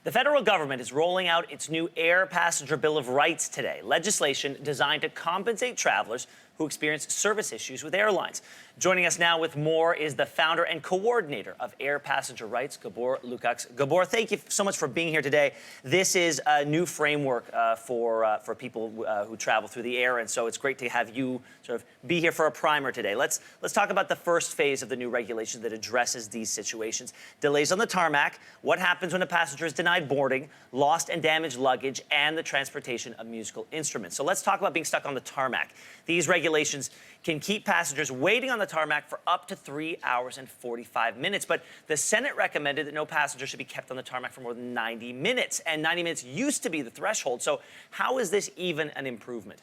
The federal government is rolling out its new Air Passenger Bill of Rights today, legislation designed to compensate travelers who experience service issues with airlines. Joining us now with more is the founder and coordinator of Air Passenger Rights, Gabor Lukacs. Gabor, thank you so much for being here today. This is a new framework for people who travel through the air, and so it's great to have you sort of be here for a primer today. Let's talk about the first phase of the new regulation that addresses these situations. Delays on the tarmac, what happens when a passenger is denied boarding, lost and damaged luggage, and the transportation of musical instruments. So let's talk about being stuck on the tarmac. These regulations can keep passengers waiting on the tarmac for up to 3 hours and 45 minutes. But the Senate recommended that no passenger should be kept on the tarmac for more than 90 minutes. And 90 minutes used to be the threshold. So how is this even an improvement?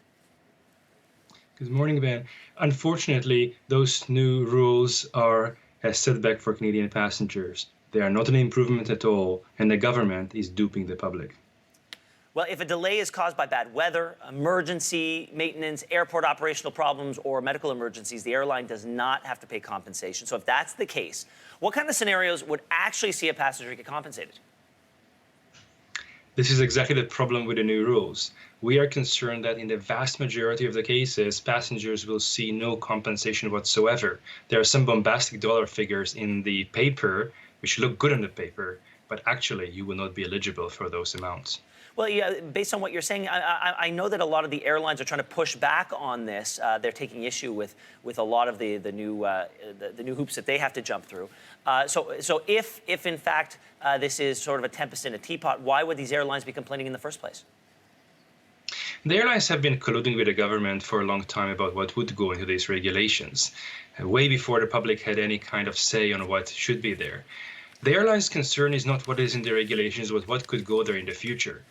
Good morning, Ben. Unfortunately, those new rules are a setback for Canadian passengers. They are not an improvement at all, and the government is duping the public. Well, if a delay is caused by bad weather, emergency maintenance, airport operational problems, or medical emergencies, the airline does not have to pay compensation. So if that's the case, what kind of scenarios would actually see a passenger get compensated? This is exactly the problem with the new rules. We are concerned that in the vast majority of the cases, passengers will see no compensation whatsoever. There are some bombastic dollar figures in the paper, which look good on the paper, but actually you will not be eligible for those amounts. Well, yeah, based on what you're saying, I know that a lot of the airlines are trying to push back on this. They're taking issue with a lot of the new hoops that they have to jump through. So if in fact this is sort of a tempest in a teapot, why would these airlines be complaining in the first place? The airlines have been colluding with the government for a long time about what would go into these regulations, way before the public had any kind of say on what should be there. The airline's concern is not what is in the regulations, but what could go there in the future.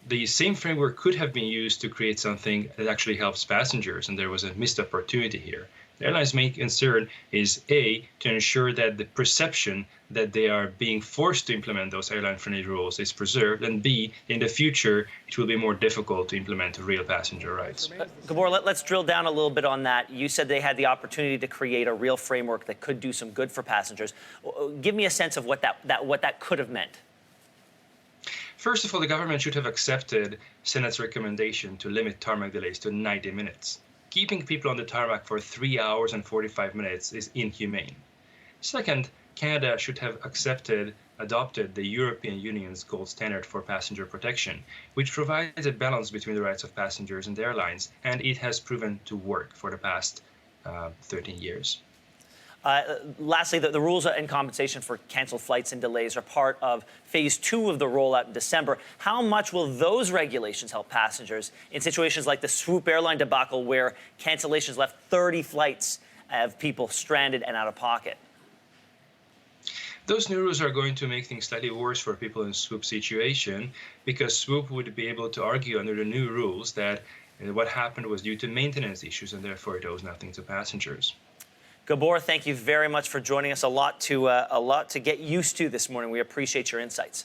The same framework could have been used to create something that actually helps passengers, and there was a missed opportunity here. The airline's main concern is, A, to ensure that the perception that they are being forced to implement those airline-friendly rules is preserved, and B, in the future, it will be more difficult to implement real passenger rights. Gabor, let's drill down a little bit on that. You said they had the opportunity to create a real framework that could do some good for passengers. Give me a sense of what that could have meant. First of all, the government should have accepted Senate's recommendation to limit tarmac delays to 90 minutes. Keeping people on the tarmac for 3 hours and 45 minutes is inhumane. Second, Canada should have adopted the European Union's gold standard for passenger protection, which provides a balance between the rights of passengers and airlines, and it has proven to work for the past 13 years. Lastly, the rules and compensation for canceled flights and delays are part of phase 2 of the rollout in December. How much will those regulations help passengers in situations like the Swoop airline debacle, where cancellations left 30 flights of people stranded and out of pocket? Those new rules are going to make things slightly worse for people in Swoop's situation, because Swoop would be able to argue under the new rules that what happened was due to maintenance issues, and therefore it owes nothing to passengers. Gabor, thank you very much for joining us. A lot to get used to this morning. We appreciate your insights.